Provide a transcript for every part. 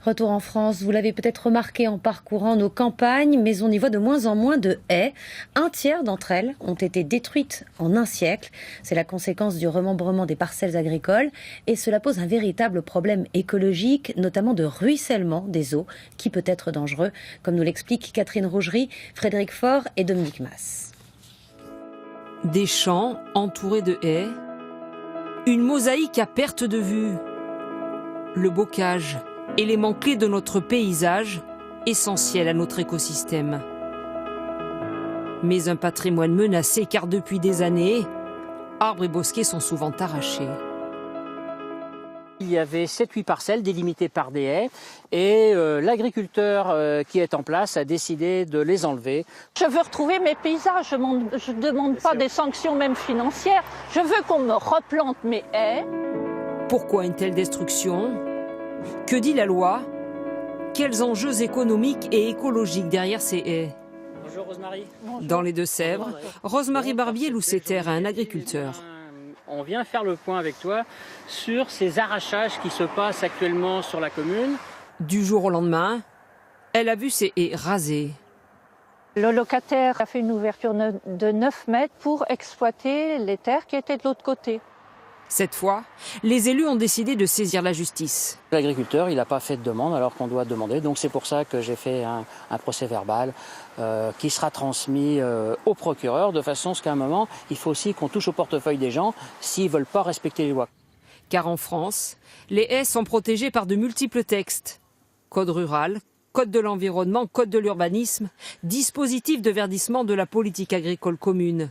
Retour en France, vous l'avez peut-être remarqué en parcourant nos campagnes, mais on y voit de moins en moins de haies. Un tiers d'entre elles ont été détruites en un siècle. C'est la conséquence du remembrement des parcelles agricoles et cela pose un véritable problème écologique, notamment de ruissellement des eaux, qui peut être dangereux, comme nous l'expliquent Catherine Rougerie, Frédéric Faure et Dominique Mas. Des champs entourés de haies, une mosaïque à perte de vue. Le bocage, élément clé de notre paysage, essentiel à notre écosystème. Mais un patrimoine menacé car depuis des années, arbres et bosquets sont souvent arrachés. Il y avait 7-8 parcelles délimitées par des haies et l'agriculteur qui est en place a décidé de les enlever. Je veux retrouver mes paysages, je ne demande pas des sanctions même financières, je veux qu'on me replante mes haies. Pourquoi une telle destruction ? Que dit la loi ? Quels enjeux économiques et écologiques derrière ces haies ? Bonjour Rosemary. Dans les Deux-Sèvres, Rosemary Barbier loue ses terres à un agriculteur. On vient faire le point avec toi sur ces arrachages qui se passent actuellement sur la commune. Du jour au lendemain, elle a vu ses haies rasées. Le locataire a fait une ouverture de 9 mètres pour exploiter les terres qui étaient de l'autre côté. Cette fois, les élus ont décidé de saisir la justice. L'agriculteur, il n'a pas fait de demande alors qu'on doit demander. Donc c'est pour ça que j'ai fait un procès verbal qui sera transmis au procureur de façon à ce qu'à un moment, il faut aussi qu'on touche au portefeuille des gens s'ils ne veulent pas respecter les lois. Car en France, les haies sont protégées par de multiples textes. Code rural, code de l'environnement, code de l'urbanisme, dispositif de verdissement de la politique agricole commune.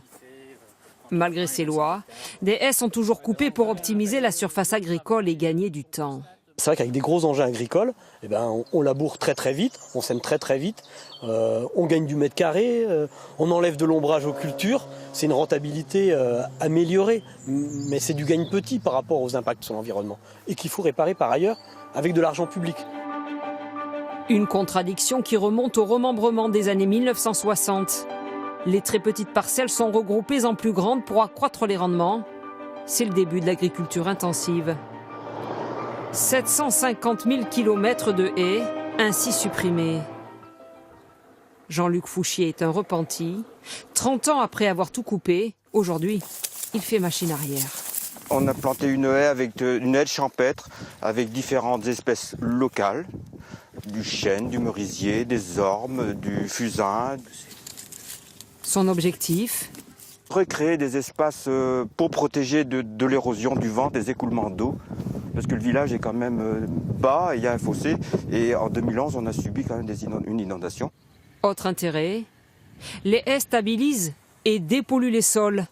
Malgré ces lois, des haies sont toujours coupées pour optimiser la surface agricole et gagner du temps. C'est vrai qu'avec des gros engins agricoles, on laboure très vite, on sème très vite, on gagne du mètre carré, on enlève de l'ombrage aux cultures. C'est une rentabilité améliorée, mais c'est du gain petit par rapport aux impacts sur l'environnement et qu'il faut réparer par ailleurs avec de l'argent public. Une contradiction qui remonte au remembrement des années 1960. Les très petites parcelles sont regroupées en plus grandes pour accroître les rendements. C'est le début de l'agriculture intensive. 750 000 kilomètres de haies ainsi supprimés. Jean-Luc Fouchier est un repenti. 30 ans après avoir tout coupé, aujourd'hui, il fait machine arrière. On a planté une haie avec une haie champêtre avec différentes espèces locales. Du chêne, du merisier, des ormes, du fusain. Son objectif ? Recréer des espaces pour protéger de l'érosion du vent, des écoulements d'eau. Parce que le village est quand même bas, il y a un fossé. Et en 2011, on a subi quand même une inondation. Autre intérêt, les haies stabilisent et dépolluent les sols.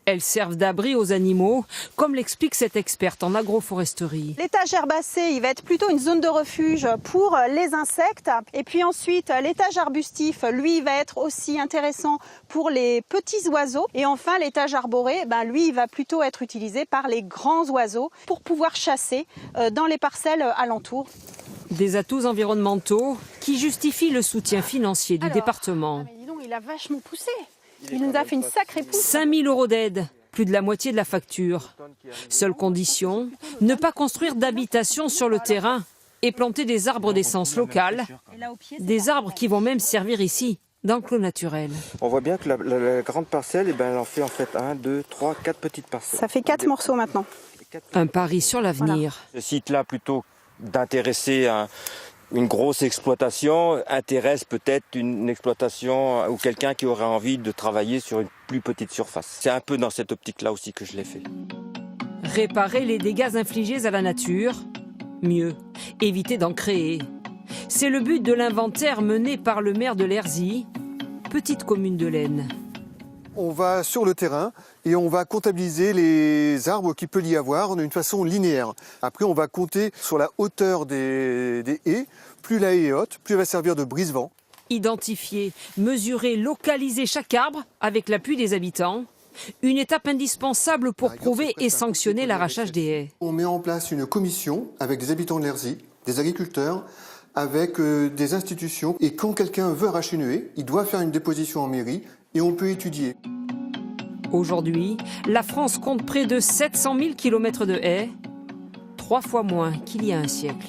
Elles servent d'abri aux animaux, comme l'explique cette experte en agroforesterie. L'étage herbacé, il va être plutôt une zone de refuge pour les insectes. Et puis ensuite, l'étage arbustif, lui, il va être aussi intéressant pour les petits oiseaux. Et enfin, l'étage arboré, lui, il va plutôt être utilisé par les grands oiseaux pour pouvoir chasser dans les parcelles alentours. Des atouts environnementaux qui justifient le soutien financier du département. Mais dis donc, il a vachement poussé. Il nous a fait une sacrée pousse. 5 000 € d'aide, plus de la moitié de la facture. Seule condition, ne pas construire d'habitation sur le terrain et planter des arbres d'essence locale, des arbres qui vont même servir ici, dans le clos naturel. On voit bien que la grande parcelle, elle en fait 1, 2, 3, 4 petites parcelles. Ça fait 4 morceaux maintenant. Un pari sur l'avenir. Ce site-là, plutôt d'intéresser une grosse exploitation, intéresse peut-être une exploitation ou quelqu'un qui aurait envie de travailler sur une plus petite surface. C'est un peu dans cette optique-là aussi que je l'ai fait. Réparer les dégâts infligés à la nature, mieux, éviter d'en créer. C'est le but de l'inventaire mené par le maire de Lerzy, petite commune de l'Aisne. On va sur le terrain et on va comptabiliser les arbres qu'il peut y avoir d'une façon linéaire. Après, on va compter sur la hauteur des haies. Plus la haie est haute, plus elle va servir de brise-vent. Identifier, mesurer, localiser chaque arbre avec l'appui des habitants. Une étape indispensable pour prouver et sanctionner l'arrachage des haies. On met en place une commission avec des habitants de Lerzy, des agriculteurs, avec des institutions. Et quand quelqu'un veut arracher une haie, il doit faire une déposition en mairie et on peut étudier. Aujourd'hui, la France compte près de 700 000 kilomètres de haies, 3 fois moins qu'il y a un siècle.